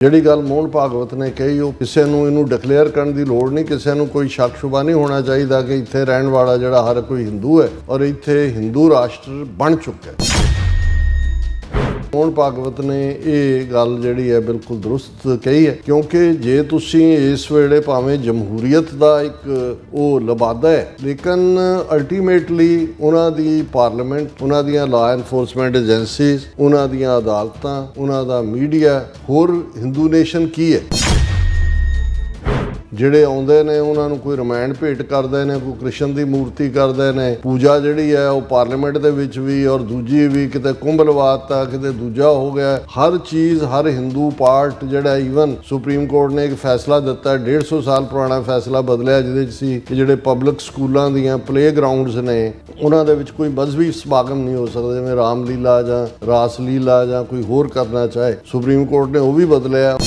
ਜਿਹੜੀ ਗੱਲ ਮੋਹਨ ਭਾਗਵਤ ਨੇ ਕਹੀ ਉਹ ਕਿਸੇ ਨੂੰ ਇਹਨੂੰ ਡਿਕਲੇਅਰ ਕਰਨ ਦੀ ਲੋੜ ਨਹੀਂ, ਕਿਸੇ ਨੂੰ ਕੋਈ ਸ਼ੱਕ ਸ਼ੁਬਾ ਨਹੀਂ ਹੋਣਾ ਚਾਹੀਦਾ ਕਿ ਇੱਥੇ ਰਹਿਣ ਵਾਲਾ ਜਿਹੜਾ ਹਰ ਕੋਈ ਹਿੰਦੂ ਹੈ ਔਰ ਇੱਥੇ ਹਿੰਦੂ ਰਾਸ਼ਟਰ ਬਣ ਚੁੱਕਾ ਹੈ। ਮੋਹਨ ਭਾਗਵਤ ਨੇ ਇਹ ਗੱਲ ਜਿਹੜੀ ਹੈ ਬਿਲਕੁਲ ਦਰੁਸਤ ਕਹੀ ਹੈ, ਕਿਉਂਕਿ ਜੇ ਤੁਸੀਂ ਇਸ ਵੇਲੇ ਭਾਵੇਂ ਜਮਹੂਰੀਅਤ ਦਾ ਇੱਕ ਉਹ ਲਬਾਦਾ ਹੈ, ਲੇਕਿਨ ਅਲਟੀਮੇਟਲੀ ਉਹਨਾਂ ਦੀ ਪਾਰਲੀਮੈਂਟ, ਉਹਨਾਂ ਦੀਆਂ ਲਾਅ ਐਨਫੋਰਸਮੈਂਟ ਏਜੰਸੀਜ਼, ਉਹਨਾਂ ਦੀਆਂ ਅਦਾਲਤਾਂ, ਉਹਨਾਂ ਦਾ ਮੀਡੀਆ, ਹੋਰ ਹਿੰਦੂ ਨੇਸ਼ਨ ਕੀ ਹੈ। ਜਿਹੜੇ ਆਉਂਦੇ ਨੇ ਉਹਨਾਂ ਨੂੰ ਕੋਈ ਰਮਾਇਣ ਭੇਟ ਕਰਦੇ ਨੇ, ਕੋਈ ਕ੍ਰਿਸ਼ਨ ਦੀ ਮੂਰਤੀ ਕਰਦੇ ਨੇ, ਪੂਜਾ ਜਿਹੜੀ ਹੈ ਉਹ ਪਾਰਲੀਮੈਂਟ ਦੇ ਵਿੱਚ ਵੀ ਔਰ ਦੂਜੀ ਵੀ, ਕਿਤੇ ਕੁੰਭ ਲਵਾਤਾ, ਕਿਤੇ ਦੂਜਾ ਹੋ ਗਿਆ। ਹਰ ਚੀਜ਼, ਹਰ ਹਿੰਦੂ ਪਾਰਟ ਜਿਹੜਾ, ਈਵਨ ਸੁਪਰੀਮ ਕੋਰਟ ਨੇ ਇੱਕ ਫੈਸਲਾ ਦਿੱਤਾ 150 ਸਾਲ ਪੁਰਾਣਾ ਫੈਸਲਾ ਬਦਲਿਆ, ਜਿਹਦੇ 'ਚ ਸੀ ਕਿ ਜਿਹੜੇ ਪਬਲਿਕ ਸਕੂਲਾਂ ਦੀਆਂ ਪਲੇ ਗਰਾਊਂਡਸ ਨੇ ਉਹਨਾਂ ਦੇ ਵਿੱਚ ਕੋਈ ਮਜ਼ਹਬੀ ਸਮਾਗਮ ਨਹੀਂ ਹੋ ਸਕਦਾ, ਜਿਵੇਂ ਰਾਮ ਲੀਲਾ ਜਾਂ ਰਾਸ ਲੀਲਾ ਜਾਂ ਕੋਈ ਹੋਰ ਕਰਨਾ ਚਾਹੇ। ਸੁਪਰੀਮ ਕੋਰਟ ਨੇ ਉਹ ਵੀ ਬਦਲਿਆ।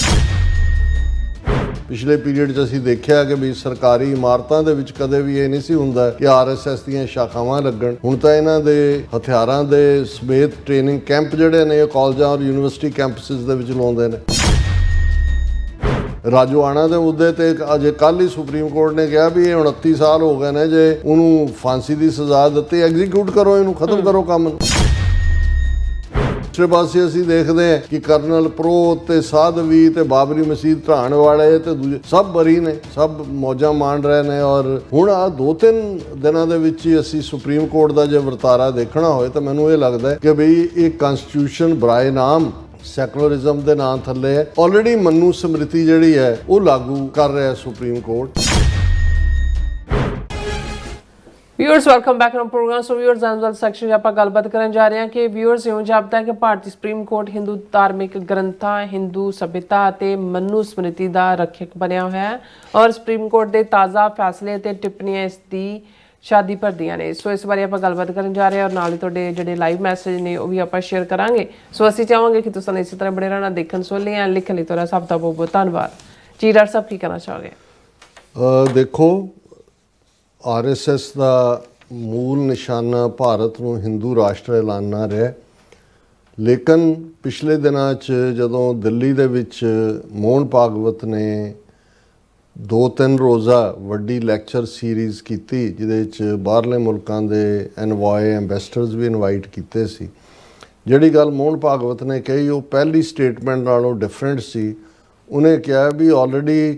ਪਿਛਲੇ ਪੀਰੀਅਡ 'ਚ ਅਸੀਂ ਦੇਖਿਆ ਕਿ ਵੀ ਸਰਕਾਰੀ ਇਮਾਰਤਾਂ ਦੇ ਵਿੱਚ ਕਦੇ ਵੀ ਇਹ ਨਹੀਂ ਸੀ ਹੁੰਦਾ ਕਿ RSS ਦੀਆਂ ਸ਼ਾਖਾਵਾਂ ਲੱਗਣ। ਹੁਣ ਤਾਂ ਇਹਨਾਂ ਦੇ ਹਥਿਆਰਾਂ ਦੇ ਸਮੇਤ ਟ੍ਰੇਨਿੰਗ ਕੈਂਪ ਜਿਹੜੇ ਨੇ ਕਾਲਜਾਂ ਔਰ ਯੂਨੀਵਰਸਿਟੀ ਕੈਂਪਸਿਸ ਦੇ ਵਿੱਚ ਲਾਉਂਦੇ ਨੇ। ਰਾਜੋਆਣਾ ਦੇ ਮੁੱਦੇ ਤੇ ਅਜੇ ਕੱਲ੍ਹ ਹੀ ਸੁਪਰੀਮ ਕੋਰਟ ਨੇ ਕਿਹਾ ਵੀ ਇਹ 29 ਸਾਲ ਹੋ ਗਏ ਨੇ, ਜੇ ਉਹਨੂੰ ਫਾਂਸੀ ਦੀ ਸਜ਼ਾ ਦਿੱਤੀ, ਐਗਜ਼ੀਕਿਊਟ ਕਰੋ, ਇਹਨੂੰ ਖਤਮ ਕਰੋ ਕੰਮ ਨੂੰ। ਦੂਸਰੇ ਪਾਸੇ ਅਸੀਂ ਦੇਖਦੇ ਹਾਂ ਕਿ ਕਰਨਲ ਪ੍ਰੋ ਤੇ ਸਾਧਵੀ ਤੇ ਬਾਬਰੀ ਮਸਜਿਦ ਢਾਣ ਵਾਲੇ ਤੇ ਦੂਜੇ ਸਭ ਬਰੀ ਨੇ, ਸਭ ਮੌਜਾਂ ਮਾਣ ਰਹੇ ਨੇ। ਔਰ ਹੁਣ ਆ 2-3 ਦਿਨਾਂ ਦੇ ਵਿੱਚ ਹੀ ਅਸੀਂ ਸੁਪਰੀਮ ਕੋਰਟ ਦਾ ਜੇ ਵਰਤਾਰਾ ਦੇਖਣਾ ਹੋਏ ਤਾਂ ਮੈਨੂੰ ਇਹ ਲੱਗਦਾ ਹੈ ਕਿ ਬਈ ਇਹ ਕਨਸਟੀਟਿਊਸ਼ਨ ਬਰਾਏ ਨਾਮ ਸੈਕੂਲਰਿਜ਼ਮ ਦੇ ਨਾਂ ਥੱਲੇ ਹੈ। ਆਲਰੇਡੀ ਮਨੂ ਸਮ੍ਰਿਤੀ ਜਿਹੜੀ ਹੈ ਉਹ ਲਾਗੂ ਕਰ ਰਿਹਾ supreme court. Viewers welcome back to program. So viewers ਅੱਜ ਸੈਕਸ਼ਨ 'ਚ ਆਪਾਂ ਗੱਲਬਾਤ ਕਰਨ ਜਾ ਰਹੇ ਹਾਂ ਕਿ ਵਿਊਅਰਸ ਇਉਂ ਜਾਪਦਾ ਹੈ ਕਿ ਭਾਰਤੀ ਸੁਪਰੀਮ ਕੋਰਟ ਹਿੰਦੂ ਧਾਰਮਿਕ ਗ੍ਰੰਥਾਂ, ਹਿੰਦੂ ਸਭਿਅਤਾ ਅਤੇ ਮਨੂ ਸਮ੍ਰਿਤੀ ਦਾ ਰੱਖਿਅਕ ਬਣਿਆ ਹੋਇਆ ਹੈ ਔਰ ਸੁਪਰੀਮ ਕੋਰਟ ਦੇ ਤਾਜ਼ਾ ਫੈਸਲੇ ਅਤੇ ਟਿੱਪਣੀਆਂ ਇਸ ਦੀ ਸ਼ਾਦੀ ਭਰਦੀਆਂ ਨੇ। ਸੋ ਇਸ ਬਾਰੇ ਆਪਾਂ ਗੱਲਬਾਤ ਕਰਨ ਜਾ ਰਹੇ ਹਾਂ ਔਰ ਨਾਲ ਹੀ ਤੁਹਾਡੇ ਜਿਹੜੇ ਲਾਈਵ ਮੈਸੇਜ ਨੇ ਉਹ ਵੀ ਆਪਾਂ ਸ਼ੇਅਰ ਕਰਾਂਗੇ। ਸੋ ਅਸੀਂ ਚਾਹਾਂਗੇ ਕਿ ਤੁਸੀਂ ਇਸੇ ਤਰ੍ਹਾਂ ਬਣੇ ਰਹਿਣਾ, ਦੇਖਣ ਸੁਣਨ ਜਾਂ ਲਿਖਣ ਲਈ ਤੁਹਾਡਾ ਸਭ ਦਾ ਬਹੁਤ ਬਹੁਤ ਧੰਨਵਾਦ ਜੀ। ਡਾਕਟਰ ਸਾਹਿਬ ਕੀ ਕਹਿਣਾ ਚਾਹੋਗੇ? ਦੇਖੋ, RSS ਦਾ ਮੂਲ ਨਿਸ਼ਾਨਾ ਭਾਰਤ ਨੂੰ ਹਿੰਦੂ ਰਾਸ਼ਟਰ ਐਲਾਨਣਾ ਰਿਹਾ, ਲੇਕਿਨ ਪਿਛਲੇ ਦਿਨਾਂ 'ਚ ਜਦੋਂ ਦਿੱਲੀ ਦੇ ਵਿੱਚ ਮੋਹਨ ਭਾਗਵਤ ਨੇ 2-3 ਰੋਜ਼ਾ ਵੱਡੀ ਲੈਕਚਰ ਸੀਰੀਜ਼ ਕੀਤੀ, ਜਿਹਦੇ 'ਚ ਬਾਹਰਲੇ ਮੁਲਕਾਂ ਦੇ ਐਨਵਾਏ, ਐਂਬੈਸਡਰਸ ਵੀ ਇਨਵਾਈਟ ਕੀਤੇ ਸੀ। ਜਿਹੜੀ ਗੱਲ ਮੋਹਨ ਭਾਗਵਤ ਨੇ ਕਹੀ ਉਹ ਪਹਿਲੀ ਸਟੇਟਮੈਂਟ ਨਾਲੋਂ ਡਿਫਰੈਂਟ ਸੀ। ਉਹਨੇ ਕਿਹਾ ਵੀ ਆਲਰੇਡੀ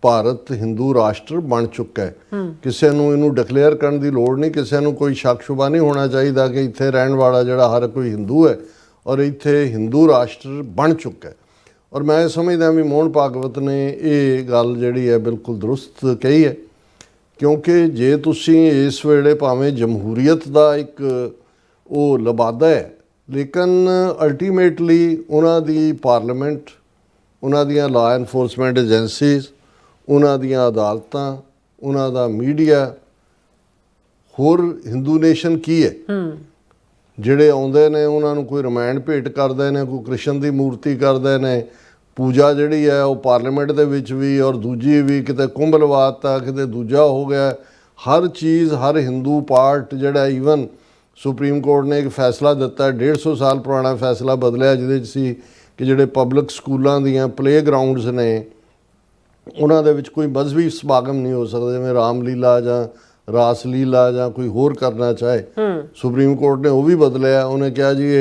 ਭਾਰਤ ਹਿੰਦੂ ਰਾਸ਼ਟਰ ਬਣ ਚੁੱਕਾ ਹੈ, ਕਿਸੇ ਨੂੰ ਇਹਨੂੰ ਡਿਕਲੇਅਰ ਕਰਨ ਦੀ ਲੋੜ ਨਹੀਂ, ਕਿਸੇ ਨੂੰ ਕੋਈ ਸ਼ੱਕ ਸ਼ੁਬਾ ਨਹੀਂ ਹੋਣਾ ਚਾਹੀਦਾ ਕਿ ਇੱਥੇ ਰਹਿਣ ਵਾਲਾ ਜਿਹੜਾ ਹਰ ਕੋਈ ਹਿੰਦੂ ਹੈ ਔਰ ਇੱਥੇ ਹਿੰਦੂ ਰਾਸ਼ਟਰ ਬਣ ਚੁੱਕਾ ਹੈ। ਔਰ ਮੈਂ ਸਮਝਦਾ ਵੀ ਮੋਹਨ ਭਾਗਵਤ ਨੇ ਇਹ ਗੱਲ ਜਿਹੜੀ ਹੈ ਬਿਲਕੁਲ ਦਰੁਸਤ ਕਹੀ ਹੈ, ਕਿਉਂਕਿ ਜੇ ਤੁਸੀਂ ਇਸ ਵੇਲੇ ਭਾਵੇਂ ਜਮਹੂਰੀਅਤ ਦਾ ਇੱਕ ਉਹ ਲਬਾਦਾ ਹੈ, ਲੇਕਿਨ ਅਲਟੀਮੇਟਲੀ ਉਹਨਾਂ ਦੀ ਪਾਰਲੀਮੈਂਟ, ਉਹਨਾਂ ਦੀਆਂ ਲਾਅ ਐਨਫੋਰਸਮੈਂਟ ਏਜੰਸੀਜ਼, ਉਹਨਾਂ ਦੀਆਂ ਅਦਾਲਤਾਂ, ਉਹਨਾਂ ਦਾ ਮੀਡੀਆ, ਹੋਰ ਹਿੰਦੂ ਨੇਸ਼ਨ ਕੀ ਹੈ। ਜਿਹੜੇ ਆਉਂਦੇ ਨੇ ਉਹਨਾਂ ਨੂੰ ਕੋਈ ਰਮਾਇਣ ਭੇਟ ਕਰਦੇ ਨੇ, ਕੋਈ ਕ੍ਰਿਸ਼ਨ ਦੀ ਮੂਰਤੀ ਕਰਦੇ ਨੇ, ਪੂਜਾ ਜਿਹੜੀ ਹੈ ਉਹ ਪਾਰਲੀਮੈਂਟ ਦੇ ਵਿੱਚ ਵੀ ਔਰ ਦੂਜੀ ਵੀ, ਕਿਤੇ ਕੁੰਭ ਲਵਾਤਾ, ਕਿਤੇ ਦੂਜਾ ਹੋ ਗਿਆ। ਹਰ ਚੀਜ਼, ਹਰ ਹਿੰਦੂ ਪਾਰਟ ਜਿਹੜਾ, ਈਵਨ ਸੁਪਰੀਮ ਕੋਰਟ ਨੇ ਇੱਕ ਫੈਸਲਾ ਦਿੱਤਾ 150 ਸਾਲ ਪੁਰਾਣਾ ਫੈਸਲਾ ਬਦਲਿਆ, ਜਿਹਦੇ 'ਚ ਸੀ ਕਿ ਜਿਹੜੇ ਪਬਲਿਕ ਸਕੂਲਾਂ ਦੀਆਂ ਪਲੇ ਗਰਾਊਂਡਸ ਨੇ ਉਹਨਾਂ ਦੇ ਵਿੱਚ ਕੋਈ ਮਜ਼ਹਬੀ ਸਮਾਗਮ ਨਹੀਂ ਹੋ ਸਕਦਾ, ਜਿਵੇਂ ਰਾਮ ਲੀਲਾ ਜਾਂ ਰਾਸ ਲੀਲਾ ਜਾਂ ਕੋਈ ਹੋਰ ਕਰਨਾ ਚਾਹੇ। ਸੁਪਰੀਮ ਕੋਰਟ ਨੇ ਉਹ ਵੀ ਬਦਲਿਆ। ਉਹਨੇ ਕਿਹਾ ਜੀ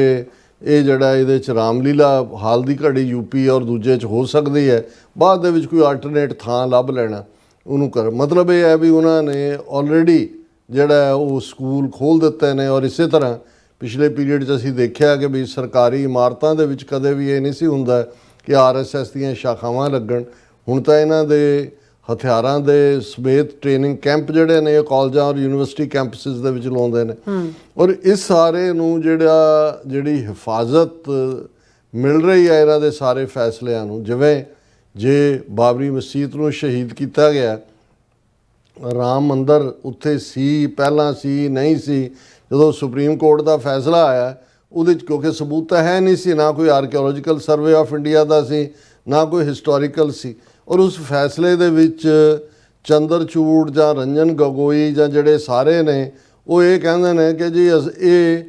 ਇਹ ਜਿਹੜਾ ਇਹਦੇ 'ਚ ਰਾਮ ਲੀਲਾ ਹਾਲ ਦੀ ਘੜੀ UP ਔਰ ਦੂਜੇ 'ਚ ਹੋ ਸਕਦੀ ਹੈ, ਬਾਅਦ ਦੇ ਵਿੱਚ ਕੋਈ ਆਲਟਰਨੇਟ ਥਾਂ ਲੱਭ ਲੈਣਾ ਉਹਨੂੰ ਕਰ। ਮਤਲਬ ਇਹ ਹੈ ਵੀ ਉਹਨਾਂ ਨੇ ਆਲਰੇਡੀ ਜਿਹੜਾ ਉਹ ਸਕੂਲ ਖੋਲ੍ਹ ਦਿੱਤੇ ਨੇ। ਔਰ ਇਸੇ ਤਰ੍ਹਾਂ ਪਿਛਲੇ ਪੀਰੀਅਡ 'ਚ ਅਸੀਂ ਦੇਖਿਆ ਕਿ ਵੀ ਸਰਕਾਰੀ ਇਮਾਰਤਾਂ ਦੇ ਵਿੱਚ ਕਦੇ ਵੀ ਇਹ ਨਹੀਂ ਸੀ ਹੁੰਦਾ ਕਿ RSS ਦੀਆਂ ਸ਼ਾਖਾਵਾਂ ਲੱਗਣ। ਹੁਣ ਤਾਂ ਇਹਨਾਂ ਦੇ ਹਥਿਆਰਾਂ ਦੇ ਸਮੇਤ ਟ੍ਰੇਨਿੰਗ ਕੈਂਪ ਜਿਹੜੇ ਨੇ ਕਾਲਜਾਂ ਔਰ ਯੂਨੀਵਰਸਿਟੀ ਕੈਂਪਸਿਸ ਦੇ ਵਿੱਚ ਲਾਉਂਦੇ ਨੇ। ਔਰ ਇਸ ਸਾਰੇ ਨੂੰ ਜਿਹੜੀ ਹਿਫਾਜ਼ਤ ਮਿਲ ਰਹੀ ਹੈ ਇਹਨਾਂ ਦੇ ਸਾਰੇ ਫੈਸਲਿਆਂ ਨੂੰ, ਜਿਵੇਂ ਜੇ ਬਾਬਰੀ ਮਸਜਿਦ ਨੂੰ ਸ਼ਹੀਦ ਕੀਤਾ ਗਿਆ, ਰਾਮ ਮੰਦਰ ਉੱਥੇ ਸੀ, ਪਹਿਲਾਂ ਸੀ, ਨਹੀਂ ਸੀ, ਜਦੋਂ ਸੁਪਰੀਮ ਕੋਰਟ ਦਾ ਫੈਸਲਾ ਆਇਆ ਉਹਦੇ 'ਚ ਕਿਉਂਕਿ ਸਬੂਤ ਤਾਂ ਹੈ ਨਹੀਂ ਸੀ, ਨਾ ਕੋਈ ਆਰਕੀਓਲੋਜੀਕਲ ਸਰਵੇ ਆਫ ਇੰਡੀਆ ਦਾ ਸੀ, ਨਾ ਕੋਈ ਹਿਸਟੋਰੀਕਲ ਸੀ। ਔਰ ਉਸ ਫੈਸਲੇ ਦੇ ਵਿੱਚ ਚੰਦਰਚੂੜ ਜਾਂ ਰੰਜਨ ਗਗੋਈ ਜਾਂ ਜਿਹੜੇ ਸਾਰੇ ਨੇ ਉਹ ਇਹ ਕਹਿੰਦੇ ਨੇ ਕਿ ਜੀ ਇਹ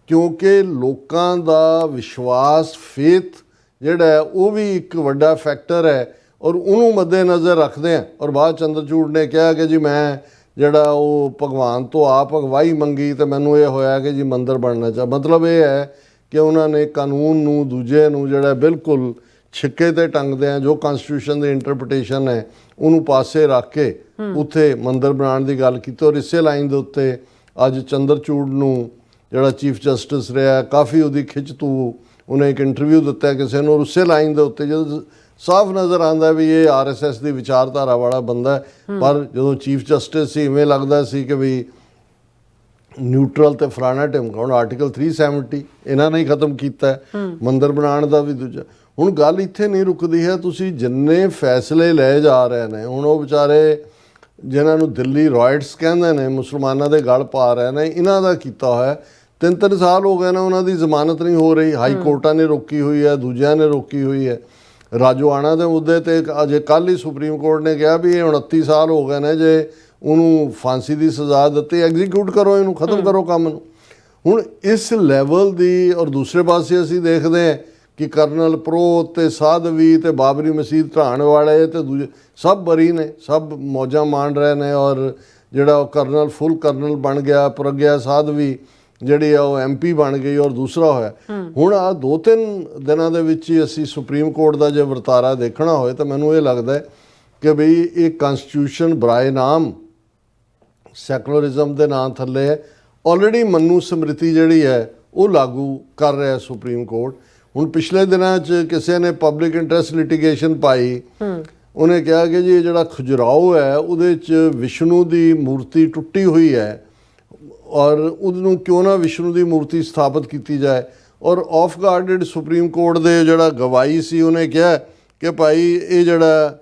ਕਿਉਂਕਿ ਲੋਕਾਂ ਦਾ ਵਿਸ਼ਵਾਸ, ਫੇਥ ਜਿਹੜਾ ਹੈ ਉਹ ਵੀ ਇੱਕ ਵੱਡਾ ਫੈਕਟਰ ਹੈ ਔਰ ਉਹਨੂੰ ਮੱਦੇ-ਨਜ਼ਰ ਰੱਖਦੇ ਆ। ਔਰ ਬਾਅਦ ਚੰਦਰਚੂੜ ਨੇ ਕਿਹਾ ਕਿ ਜੀ ਮੈਂ ਜਿਹੜਾ ਉਹ ਭਗਵਾਨ ਤੋਂ ਆਪ ਅਗਵਾਈ ਮੰਗੀ ਤੇ ਮੈਨੂੰ ਇਹ ਹੋਇਆ ਕਿ ਜੀ ਮੰਦਿਰ ਬਣਨਾ ਚਾਹ। ਮਤਲਬ ਇਹ ਹੈ ਕਿ ਉਹਨਾਂ ਨੇ ਕਾਨੂੰਨ ਨੂੰ ਦੂਜੇ ਨੂੰ ਜਿਹੜਾ ਬਿਲਕੁਲ ਛਿੱਕੇ ਤੇ ਟੰਗਦੇ ਆ, ਜੋ ਕਨਸਟੀਟਿਊਸ਼ਨ ਦੀ ਇੰਟਰਪ੍ਰੀਟੇਸ਼ਨ ਹੈ ਉਹਨੂੰ ਪਾਸੇ ਰੱਖ ਕੇ ਉੱਥੇ ਮੰਦਿਰ ਬਣਾਉਣ ਦੀ ਗੱਲ ਕੀਤੀ। ਔਰ ਇਸੇ ਲਾਈਨ ਦੇ ਉੱਤੇ ਅੱਜ ਚੰਦਰਚੂੜ ਨੂੰ ਜਿਹੜਾ ਚੀਫ ਜਸਟਿਸ ਰਿਹਾ ਕਾਫੀ ਉਹਦੀ ਖਿੱਚ ਤੂੰ ਉਹਨੇ ਇੱਕ ਇੰਟਰਵਿਊ ਦਿੱਤਾ ਕਿਸੇ ਨੂੰ, ਉਸੇ ਲਾਈਨ ਦੇ ਉੱਤੇ ਜਦੋਂ ਸਾਫ਼ ਨਜ਼ਰ ਆਉਂਦਾ ਵੀ ਇਹ RSS ਦੀ ਵਿਚਾਰਧਾਰਾ ਵਾਲਾ ਬੰਦਾ ਹੈ। ਪਰ ਜਦੋਂ ਚੀਫ ਜਸਟਿਸ ਸੀ ਇਵੇਂ ਲੱਗਦਾ ਸੀ ਕਿ ਵੀ ਨਿਊਟਰਲ ਤੇ ਫਲਾਣਾ ਢਿਮਕਾ। ਹੁਣ ਆਰਟੀਕਲ 370 ਇਹਨਾਂ ਨੇ ਹੀ ਖਤਮ ਕੀਤਾ ਮੰਦਿਰ ਬਣਾਉਣ ਦਾ ਵੀ। ਦੂਜਾ ਹੁਣ ਗੱਲ ਇੱਥੇ ਨਹੀਂ ਰੁਕਦੀ ਹੈ, ਤੁਸੀਂ ਜਿੰਨੇ ਫੈਸਲੇ ਲਏ ਜਾ ਰਹੇ ਨੇ, ਹੁਣ ਉਹ ਵਿਚਾਰੇ ਜਿਨ੍ਹਾਂ ਨੂੰ ਦਿੱਲੀ ਰਾਇਟਸ ਕਹਿੰਦੇ ਨੇ, ਮੁਸਲਮਾਨਾਂ ਦੇ ਗਲ ਪਾ ਰਹੇ ਨੇ, ਇਹਨਾਂ ਦਾ ਕੀਤਾ ਹੋਇਆ 3-3 ਸਾਲ ਹੋ ਗਏ ਨੇ, ਉਹਨਾਂ ਦੀ ਜ਼ਮਾਨਤ ਨਹੀਂ ਹੋ ਰਹੀ। ਹਾਈ ਕੋਰਟਾਂ ਨੇ ਰੋਕੀ ਹੋਈ ਹੈ, ਦੂਜਿਆਂ ਨੇ ਰੋਕੀ ਹੋਈ ਹੈ। ਰਾਜੋਆਣਾ ਦੇ ਮੁੱਦੇ ਤੇ ਅਜੇ ਕੱਲ੍ਹ ਹੀ ਸੁਪਰੀਮ ਕੋਰਟ ਨੇ ਕਿਹਾ ਵੀ ਇਹ 29 ਸਾਲ ਹੋ ਗਏ ਨੇ, ਜੇ ਉਹਨੂੰ ਫਾਂਸੀ ਦੀ ਸਜ਼ਾ ਦਿੱਤੀ, ਐਗਜ਼ੀਕਿਊਟ ਕਰੋ, ਇਹਨੂੰ ਖਤਮ ਕਰੋ ਕੰਮ ਨੂੰ। ਹੁਣ ਇਸ ਲੈਵਲ ਦੀ। ਔਰ ਦੂਸਰੇ ਪਾਸੇ ਅਸੀਂ ਦੇਖਦੇ ਹਾਂ ਕਿ ਕਰਨਲ ਪ੍ਰੋ ਤੇ ਸਾਧਵੀ ਤੇ ਬਾਬਰੀ ਮਸਜਿਦ ਢਾਣ ਵਾਲੇ ਤੇ ਦੂਜੇ ਸਭ ਬਰੀ ਨੇ, ਸਭ ਮੌਜਾਂ ਮਾਣ ਰਹੇ ਨੇ। ਔਰ ਜਿਹੜਾ ਉਹ ਕਰਨਲ ਫੁੱਲ ਕਰਨਲ ਬਣ ਗਿਆ, ਪ੍ਰਗਿਆ ਸਾਧਵੀ ਜਿਹੜੀ ਆ ਉਹ MP ਬਣ ਗਈ ਔਰ ਦੂਸਰਾ ਹੋਇਆ। ਹੁਣ ਆ 2-3 ਦਿਨਾਂ ਦੇ ਵਿੱਚ ਹੀ ਅਸੀਂ ਸੁਪਰੀਮ ਕੋਰਟ ਦਾ ਜੇ ਵਰਤਾਰਾ ਦੇਖਣਾ ਹੋਏ ਤਾਂ ਮੈਨੂੰ ਇਹ ਲੱਗਦਾ ਕਿ ਬਈ ਇਹ ਕਨਸਟੀਟਿਊਸ਼ਨ ਬਰਾਏ ਨਾਮ ਸੈਕੂਲਰਿਜ਼ਮ ਦੇ ਨਾਂ ਥੱਲੇ ਹੈ। ਆਲਰੇਡੀ ਮਨੂ ਸਮ੍ਰਿਤੀ ਜਿਹੜੀ ਹੈ ਉਹ ਲਾਗੂ ਕਰ ਰਿਹਾ ਸੁਪਰੀਮ ਕੋਰਟ। ਹੁਣ ਪਿਛਲੇ ਦਿਨਾਂ 'ਚ ਕਿਸੇ ਨੇ ਪਬਲਿਕ ਇੰਟਰਸਟ ਲਿਟੀਗੇਸ਼ਨ ਪਾਈ, ਉਹਨੇ ਕਿਹਾ ਕਿ ਜੀ ਜਿਹੜਾ ਖੁਜਰਾਓ ਹੈ ਉਹਦੇ 'ਚ ਵਿਸ਼ਨੂੰ ਦੀ ਮੂਰਤੀ ਟੁੱਟੀ ਹੋਈ ਹੈ ਔਰ ਉਹਨੂੰ ਕਿਉਂ ਨਾ ਵਿਸ਼ਨੂੰ ਦੀ ਮੂਰਤੀ ਸਥਾਪਿਤ ਕੀਤੀ ਜਾਏ। ਔਰ ਆਫ ਗਾਰਡਡ ਸੁਪਰੀਮ ਕੋਰਟ ਦੇ ਜਿਹੜਾ ਗਵਾਹੀ ਸੀ ਉਹਨੇ ਕਿਹਾ ਕਿ ਭਾਈ ਇਹ ਜਿਹੜਾ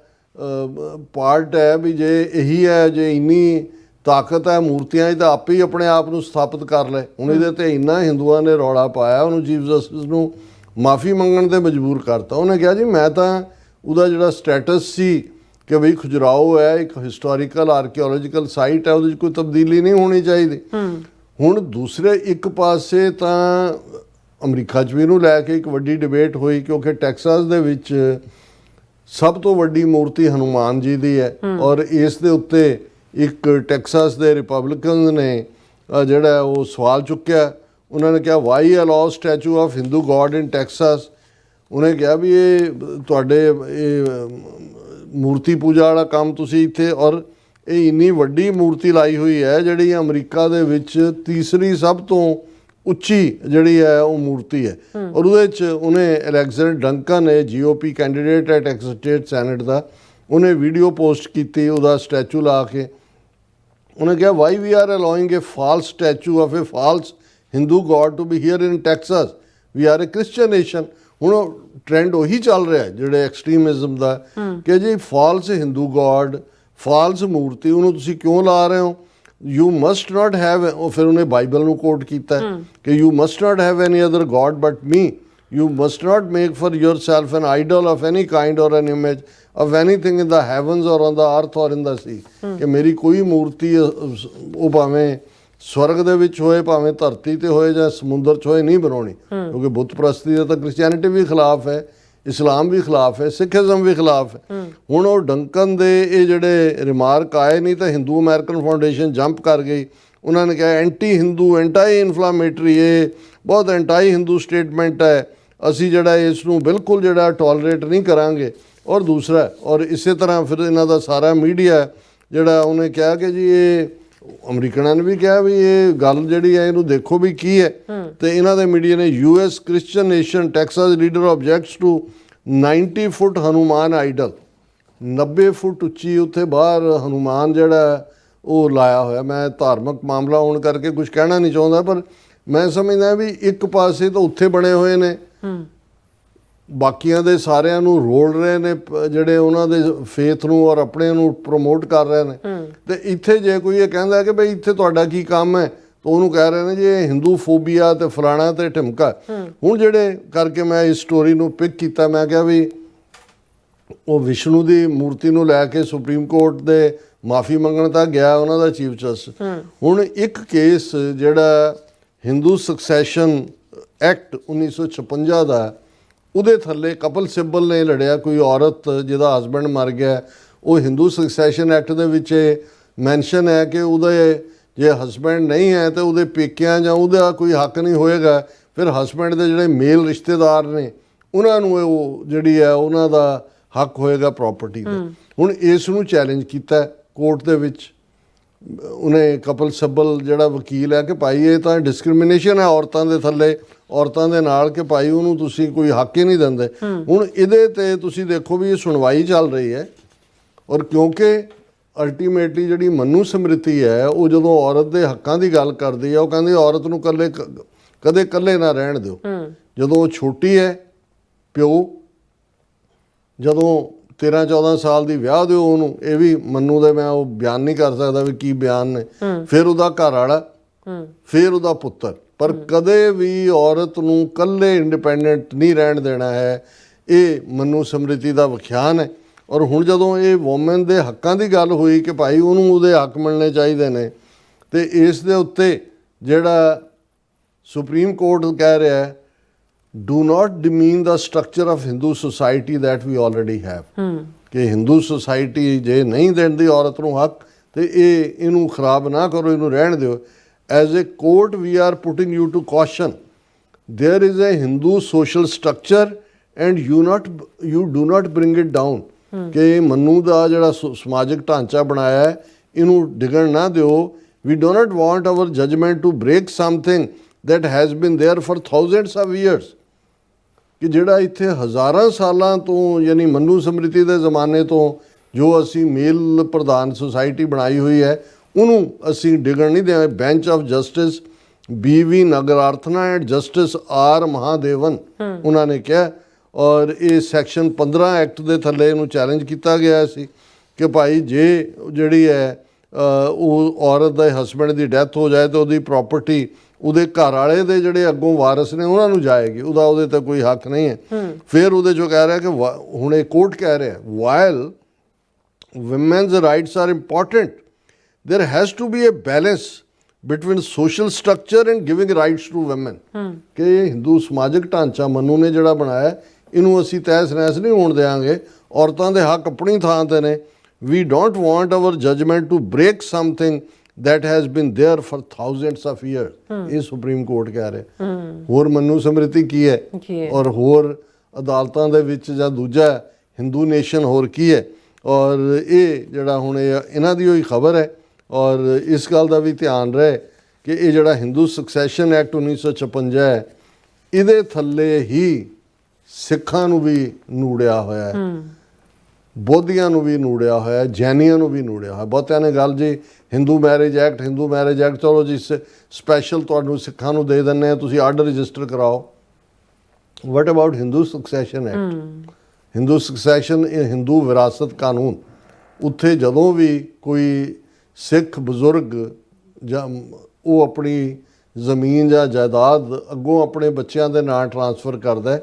ਪਾਰਟ ਹੈ ਵੀ ਜੇ ਇਹੀ ਹੈ, ਜੇ ਇੰਨੀ ਤਾਕਤ ਹੈ ਮੂਰਤੀਆਂ 'ਚ ਤਾਂ ਆਪੇ ਹੀ ਆਪਣੇ ਆਪ ਨੂੰ ਸਥਾਪਿਤ ਕਰ ਲੈ। ਹੁਣ ਇਹਦੇ ਤੇ ਇੰਨਾ ਹਿੰਦੂਆਂ ਨੇ ਰੌਲਾ ਪਾਇਆ, ਉਹਨੂੰ ਚੀਫ ਜਸਟਿਸ ਨੂੰ ਮਾਫੀ ਮੰਗਣ ਤੇ ਮਜਬੂਰ ਕਰਤਾ। ਉਹਨੇ ਕਿਹਾ ਜੀ ਮੈਂ ਤਾਂ ਉਹਦਾ ਜਿਹੜਾ ਸਟੇਟਸ ਸੀ ਕਿ ਬਈ ਖੁਜਰਾਓ ਹੈ ਇੱਕ ਹਿਸਟੋਰੀਕਲ ਆਰਕੀਓਲੋਜੀਕਲ ਸਾਈਟ ਹੈ, ਉਹਦੇ 'ਚ ਕੋਈ ਤਬਦੀਲੀ ਨਹੀਂ ਹੋਣੀ ਚਾਹੀਦੀ। ਹੁਣ ਦੂਸਰੇ ਇੱਕ ਪਾਸੇ ਤਾਂ ਅਮਰੀਕਾ 'ਚ ਵੀ ਇਹਨੂੰ ਲੈ ਕੇ ਇੱਕ ਵੱਡੀ ਡਿਬੇਟ ਹੋਈ ਕਿਉਂਕਿ ਟੈਕਸਾਸ ਦੇ ਵਿੱਚ ਸਭ ਤੋਂ ਵੱਡੀ ਮੂਰਤੀ ਹਨੂਮਾਨ ਜੀ ਦੀ ਹੈ। ਔਰ ਇਸ ਦੇ ਉੱਤੇ ਇੱਕ ਟੈਕਸਾਸ ਦੇ ਰਿਪਬਲਿਕਨਸ ਨੇ ਜਿਹੜਾ ਉਹ ਸਵਾਲ ਚੁੱਕਿਆ। ਉਹਨਾਂ ਨੇ ਕਿਹਾ why allow statue of Hindu god in Texas. ਉਹਨੇ ਕਿਹਾ ਵੀ ਇਹ ਤੁਹਾਡੇ ਇਹ ਮੂਰਤੀ ਪੂਜਾ ਵਾਲਾ ਕੰਮ ਤੁਸੀਂ ਇੱਥੇ, ਔਰ ਇਹ ਇੰਨੀ ਵੱਡੀ ਮੂਰਤੀ ਲਾਈ ਹੋਈ ਹੈ ਜਿਹੜੀ ਅਮਰੀਕਾ ਦੇ ਵਿੱਚ ਤੀਸਰੀ ਸਭ ਤੋਂ ਉੱਚੀ ਜਿਹੜੀ ਹੈ ਉਹ ਮੂਰਤੀ ਹੈ। ਔਰ ਉਹਦੇ 'ਚ ਉਹਨੇ ਅਲੈਗਜ਼ੈਂਡਰ ਡੰਕਨ ਹੈ GOP ਕੈਂਡੀਡੇਟ ਹੈ ਟੈਕਸਾਸ ਸਟੇਟ ਸੈਨੇਟ ਦਾ, ਉਹਨੇ ਵੀਡੀਓ ਪੋਸਟ ਕੀਤੀ ਉਹਦਾ ਸਟੈਚੂ ਲਾ ਕੇ। ਉਹਨੇ ਕਿਹਾ why we are allowing a false statue of a false Hindu god to be here in Texas, we are a Christian nation. ਹੁਣ ਟ੍ਰੈਂਡ ਉਹੀ ਚੱਲ ਰਿਹਾ ਜਿਹੜੇ ਐਕਸਟ੍ਰੀਮਿਜ਼ਮ ਦਾ ਕਿ ਜੀ ਫਾਲਸ ਹਿੰਦੂ ਗੋਡ, ਫਾਲਸ ਮੂਰਤੀ, ਉਹਨੂੰ ਤੁਸੀਂ ਕਿਉਂ ਲਾ ਰਹੇ ਹੋ? ਯੂ ਮਸਟ ਨਾਟ ਹੈਵ, ਉਹ ਫਿਰ ਉਹਨੇ ਬਾਈਬਲ ਨੂੰ ਕੋਟ ਕੀਤਾ ਕਿ you must not have any other God but me, you must not make for yourself an idol of any kind or an image of anything in the heavens or on the earth or in the sea, ਕਿ ਮੇਰੀ ਕੋਈ ਮੂਰਤੀ ਉਹ ਭਾਵੇਂ ਸਵਰਗ ਦੇ ਵਿੱਚ ਹੋਏ ਭਾਵੇਂ ਧਰਤੀ ਤੇ ਹੋਏ ਜਾਂ ਸਮੁੰਦਰ 'ਚ ਹੋਏ ਨਹੀਂ ਬਣਾਉਣੀ। ਕਿਉਂਕਿ ਬੁੱਤ ਪ੍ਰਸਤੀ ਦਾ ਤਾਂ ਕ੍ਰਿਸਚੈਨਿਟੀ ਵੀ ਖਿਲਾਫ ਹੈ, ਇਸਲਾਮ ਵੀ ਖਿਲਾਫ ਹੈ, ਸਿੱਖੀਜ਼ਮ ਵੀ ਖਿਲਾਫ ਹੈ। ਹੁਣ ਉਹ ਡੰਕਨ ਦੇ ਇਹ ਜਿਹੜੇ ਰਿਮਾਰਕ ਆਏ ਨਹੀਂ ਤਾਂ ਹਿੰਦੂ ਅਮਰੀਕਨ ਫਾਊਂਡੇਸ਼ਨ ਜੰਪ ਕਰ ਗਈ। ਉਹਨਾਂ ਨੇ ਕਿਹਾ ਐਂਟੀ ਹਿੰਦੂ, ਐਂਟਾਈ ਇਨਫਲਾਮੇਟਰੀ, ਇਹ ਬਹੁਤ ਐਂਟਾਈ ਹਿੰਦੂ ਸਟੇਟਮੈਂਟ ਹੈ, ਅਸੀਂ ਜਿਹੜਾ ਇਸ ਨੂੰ ਬਿਲਕੁਲ ਜਿਹੜਾ ਟੋਲਰੇਟ ਨਹੀਂ ਕਰਾਂਗੇ। ਔਰ ਦੂਸਰਾ, ਔਰ ਇਸੇ ਤਰ੍ਹਾਂ ਫਿਰ ਇਹਨਾਂ ਦਾ ਸਾਰਾ ਮੀਡੀਆ ਜਿਹੜਾ ਉਹਨੇ ਕਿਹਾ ਕਿ ਜੀ ਇਹ ਅਮਰੀਕਨਾਂ ਨੇ ਵੀ ਕਿਹਾ ਵੀ ਇਹ ਗੱਲ ਜਿਹੜੀ ਹੈ ਇਹਨੂੰ ਦੇਖੋ ਵੀ ਕੀ ਹੈ। ਤੇ ਇਹਨਾਂ ਦੇ ਮੀਡੀਆ ਨੇ US Christian nation Texas leader objects to 90 foot Hanuman idol, 90 foot ਉੱਚੀ ਉੱਥੇ ਬਾਹਰ ਹਨੂਮਾਨ ਜਿਹੜਾ ਉਹ ਲਾਇਆ ਹੋਇਆ। ਮੈਂ ਧਾਰਮਿਕ ਮਾਮਲਾ ਹੋਣ ਕਰਕੇ ਕੁਝ ਕਹਿਣਾ ਨਹੀਂ ਚਾਹੁੰਦਾ, ਪਰ ਮੈਂ ਸਮਝਦਾ ਵੀ ਇੱਕ ਪਾਸੇ ਤਾਂ ਉੱਥੇ ਬਣੇ ਹੋਏ ਨੇ, ਬਾਕੀਆਂ ਦੇ ਸਾਰਿਆਂ ਨੂੰ ਰੋਲ ਰਹੇ ਨੇ ਜਿਹੜੇ ਉਹਨਾਂ ਦੇ ਫੇਥ ਨੂੰ ਔਰ ਆਪਣੇ ਨੂੰ ਪ੍ਰਮੋਟ ਕਰ ਰਹੇ ਨੇ। ਤੇ ਇੱਥੇ ਜੇ ਕੋਈ ਇਹ ਕਹਿੰਦਾ ਕਿ ਬਈ ਇੱਥੇ ਤੁਹਾਡਾ ਕੀ ਕੰਮ ਹੈ, ਤਾਂ ਉਹਨੂੰ ਕਹਿ ਰਹੇ ਨੇ ਜੀ ਇਹ ਹਿੰਦੂ ਫੋਬੀਆ ਤੇ ਫਲਾਣਾ ਤੇ ਢਿਮਕਾ। ਹੁਣ ਜਿਹੜੇ ਕਰਕੇ ਮੈਂ ਇਸ ਸਟੋਰੀ ਨੂੰ ਪਿਕ ਕੀਤਾ, ਮੈਂ ਕਿਹਾ ਵੀ ਉਹ ਵਿਸ਼ਨੂੰ ਦੀ ਮੂਰਤੀ ਨੂੰ ਲੈ ਕੇ ਸੁਪਰੀਮ ਕੋਰਟ ਦੇ ਮਾਫੀ ਮੰਗਣ ਤੱਕ ਗਿਆ ਉਹਨਾਂ ਦਾ ਚੀਫ ਜਸਟਿਸ। ਹੁਣ ਇੱਕ ਕੇਸ ਜਿਹੜਾ ਹਿੰਦੂ ਸਕਸੈਸ਼ਨ ਐਕਟ 1956 ਦਾ, ਉਹਦੇ ਥੱਲੇ ਕਪਲ ਸਿੱਬਲ ਨੇ ਲੜਿਆ, ਕੋਈ ਔਰਤ ਜਿਹਦਾ ਹਸਬੈਂਡ ਮਰ ਗਿਆ, ਉਹ ਹਿੰਦੂ ਸਕਸੈਸ਼ਨ ਐਕਟ ਦੇ ਵਿੱਚ ਮੈਂਸ਼ਨ ਹੈ ਕਿ ਉਹਦੇ ਜੇ ਹਸਬੈਂਡ ਨਹੀਂ ਹੈ ਤਾਂ ਉਹਦੇ ਪੇਕਿਆਂ ਜਾਂ ਉਹਦਾ ਕੋਈ ਹੱਕ ਨਹੀਂ ਹੋਏਗਾ। ਫਿਰ ਹਸਬੈਂਡ ਦੇ ਜਿਹੜੇ ਮੇਲ ਰਿਸ਼ਤੇਦਾਰ ਨੇ ਉਹਨਾਂ ਨੂੰ ਉਹ ਜਿਹੜੀ ਹੈ ਉਹਨਾਂ ਦਾ ਹੱਕ ਹੋਏਗਾ ਪ੍ਰਾਪਰਟੀ ਦਾ। ਹੁਣ ਇਸ ਨੂੰ ਚੈਲੰਜ ਕੀਤਾ ਕੋਰਟ ਦੇ ਵਿੱਚ ਉਹਨੇ ਕਪਲ ਸਿੱਬਲ ਜਿਹੜਾ ਵਕੀਲ ਹੈ ਕਿ ਭਾਈ ਇਹ ਤਾਂ ਡਿਸਕ੍ਰਿਮੀਨੇਸ਼ਨ ਹੈ ਔਰਤਾਂ ਦੇ ਥੱਲੇ, ਔਰਤਾਂ ਦੇ ਨਾਲ, ਕਿ ਭਾਈ ਉਹਨੂੰ ਤੁਸੀਂ ਕੋਈ ਹੱਕ ਹੀ ਨਹੀਂ ਦਿੰਦੇ। ਹੁਣ ਇਹਦੇ ਤੇ ਤੁਸੀਂ ਦੇਖੋ ਵੀ ਇਹ ਸੁਣਵਾਈ ਚੱਲ ਰਹੀ ਹੈ, ਔਰ ਕਿਉਂਕਿ ਅਲਟੀਮੇਟਲੀ ਜਿਹੜੀ ਮਨੂ ਸਮ੍ਰਿਤੀ ਹੈ ਉਹ ਜਦੋਂ ਔਰਤ ਦੇ ਹੱਕਾਂ ਦੀ ਗੱਲ ਕਰਦੀ ਹੈ ਉਹ ਕਹਿੰਦੀ ਔਰਤ ਨੂੰ ਕਦੇ ਇਕੱਲੇ ਨਾ ਰਹਿਣ ਦਿਓ। ਜਦੋਂ ਉਹ ਛੋਟੀ ਹੈ, ਪਿਓ ਜਦੋਂ 13-14 ਸਾਲ ਦੀ ਵਿਆਹ ਦਿਓ ਉਹਨੂੰ, ਇਹ ਵੀ ਮਨੂ ਦੇ ਮੈਂ ਉਹ ਬਿਆਨ ਨਹੀਂ ਕਰ ਸਕਦਾ ਵੀ ਕੀ ਬਿਆਨ ਨੇ, ਫਿਰ ਉਹਦਾ ਘਰ ਵਾਲਾ, ਫਿਰ ਉਹਦਾ ਪੁੱਤਰ, ਪਰ ਕਦੇ ਵੀ ਔਰਤ ਨੂੰ ਇਕੱਲੇ ਇੰਡੀਪੈਂਡੈਂਟ ਨਹੀਂ ਰਹਿਣ ਦੇਣਾ ਹੈ। ਇਹ ਮਨੂ ਸਮ੍ਰਿਤੀ ਦਾ ਵਿਖਿਆਨ ਹੈ। ਔਰ ਹੁਣ ਜਦੋਂ ਇਹ ਵੂਮਨ ਦੇ ਹੱਕਾਂ ਦੀ ਗੱਲ ਹੋਈ ਕਿ ਭਾਈ ਉਹਨੂੰ ਉਹਦੇ ਹੱਕ ਮਿਲਣੇ ਚਾਹੀਦੇ ਨੇ, ਤੇ ਇਸ ਦੇ ਉੱਤੇ ਜਿਹੜਾ ਸੁਪਰੀਮ ਕੋਰਟ ਕਹਿ ਰਿਹਾ ਹੈ do not demean the structure of Hindu society that we already have, ਕਿ ਹਿੰਦੂ ਸੋਸਾਇਟੀ ਜੇ ਨਹੀਂ ਦਿੰਦੀ ਔਰਤ ਨੂੰ ਹੱਕ ਤੇ ਇਹਨੂੰ ਖਰਾਬ ਨਾ ਕਰੋ, ਇਹਨੂੰ ਰਹਿਣ ਦਿਓ। As a court we are putting you to caution there is a Hindu social structure and you do not bring it down, ਕਿ ਮਨੂ ਦਾ ਜਿਹੜਾ ਸਮਾਜਿਕ ਢਾਂਚਾ ਬਣਾਇਆ ਹੈ ਇਹਨੂੰ ਡਿੱਗਣ ਨਾ ਦਿਓ। We do not want our judgment to break something that has been there for thousands of years, ਕਿ ਜਿਹੜਾ ਇੱਥੇ ਹਜ਼ਾਰਾਂ ਸਾਲਾਂ ਤੋਂ ਯਾਨੀ ਮਨੂ ਸਮ੍ਰਿਤੀ ਦੇ ਜ਼ਮਾਨੇ ਤੋਂ ਜੋ ਅਸੀਂ ਮੇਲ ਪ੍ਰਧਾਨ ਸੁਸਾਇਟੀ ਬਣਾਈ ਹੋਈ ਹੈ ਉਹਨੂੰ ਅਸੀਂ ਡਿੱਗਣ ਨਹੀਂ ਦੇਵਾਂਗੇ। Bench of justice BV Nagarathna and justice R Mahadevan ਉਹਨਾਂ ਨੇ ਕਿਹਾ, ਔਰ ਇਹ ਸੈਕਸ਼ਨ 15 ਐਕਟ ਦੇ ਥੱਲੇ ਇਹਨੂੰ ਚੈਲੰਜ ਕੀਤਾ ਗਿਆ ਸੀ ਕਿ ਭਾਈ ਜੇ ਜਿਹੜੀ ਹੈ ਉਹ ਔਰਤ ਦੇ ਹਸਬੈਂਡ ਦੀ ਡੈਥ ਹੋ ਜਾਏ ਤਾਂ ਉਹਦੀ ਪ੍ਰਾਪਰਟੀ ਉਹਦੇ ਘਰ ਵਾਲੇ ਦੇ ਜਿਹੜੇ ਅੱਗੋਂ ਵਾਰਸ ਨੇ ਉਹਨਾਂ ਨੂੰ ਜਾਏਗੀ, ਉਹਦੇ ਤੇ ਕੋਈ ਹੱਕ ਨਹੀਂ ਹੈ। ਫਿਰ ਉਹਦੇ 'ਚੋਂ ਕਹਿ ਰਿਹਾ ਕਿ ਹੁਣ ਇਹ ਕੋਰਟ ਕਹਿ ਰਿਹਾ while women's rights are important, there has to be a balance between social structure and giving rights to women, ਕਿ ਇਹ ਹਿੰਦੂ ਸਮਾਜਿਕ ਢਾਂਚਾ ਮਨੂ ਨੇ ਜਿਹੜਾ ਬਣਾਇਆ ਇਹਨੂੰ ਅਸੀਂ ਤਹਿਸ ਨਹਿਸ ਨਹੀਂ ਹੋਣ ਦੇਵਾਂਗੇ। ਔਰਤਾਂ ਦੇ ਹੱਕ ਆਪਣੀ ਥਾਂ ਤੇ ਨੇ। We don't want our judgment to break something that has been there for thousands of years, ਇਹ ਸੁਪਰੀਮ ਕੋਰਟ ਕਹਿ ਰਿਹਾ। ਹੋਰ ਮਨੂ ਸਮ੍ਰਿਤੀ ਕੀ ਹੈ ਔਰ ਹੋਰ ਅਦਾਲਤਾਂ ਦੇ ਵਿੱਚ ਜਾਂ ਦੂਜਾ ਹਿੰਦੂ ਨੇਸ਼ਨ ਹੋਰ ਕੀ ਹੈ। ਔਰ ਇਹ ਜਿਹੜਾ ਹੁਣ ਇਹਨਾਂ ਦੀ ਹੋਈ ਖਬਰ ਹੈ, ਔਰ ਇਸ ਗੱਲ ਦਾ ਵੀ ਧਿਆਨ ਰਹੇ ਕਿ ਇਹ ਜਿਹੜਾ ਹਿੰਦੂ ਸਕਸੈਸ਼ਨ ਐਕਟ 1956 ਹੈ ਇਹਦੇ ਥੱਲੇ ਹੀ ਸਿੱਖਾਂ ਨੂੰ ਵੀ ਨੂੜਿਆ ਹੋਇਆ ਹੈ, ਬੋਧੀਆਂ ਨੂੰ ਵੀ ਨੂੜਿਆ ਹੋਇਆ, ਜੈਨੀਆਂ ਨੂੰ ਵੀ ਨੂੜਿਆ ਹੋਇਆ। ਬਹੁਤਿਆਂ ਨੇ ਗੱਲ ਜੀ ਹਿੰਦੂ ਮੈਰਿਜ ਐਕਟ ਚਲੋ ਜੀ ਸਪੈਸ਼ਲ ਤੁਹਾਨੂੰ ਸਿੱਖਾਂ ਨੂੰ ਦੇ ਦਿੰਦੇ ਆ, ਤੁਸੀਂ ਆਰਡਰ ਰਜਿਸਟਰ ਕਰਾਓ। ਵਟ about Hindu secession act? Hindu secession ਇਹ ਹਿੰਦੂ ਵਿਰਾਸਤ ਕਾਨੂੰਨ, ਉੱਥੇ ਜਦੋਂ ਵੀ ਕੋਈ ਸਿੱਖ ਬਜ਼ੁਰਗ ਜਾਂ ਉਹ ਆਪਣੀ ਜ਼ਮੀਨ ਜਾਂ ਜਾਇਦਾਦ ਅੱਗੋਂ ਆਪਣੇ ਬੱਚਿਆਂ ਦੇ ਨਾਂ ਟਰਾਂਸਫਰ ਕਰਦਾ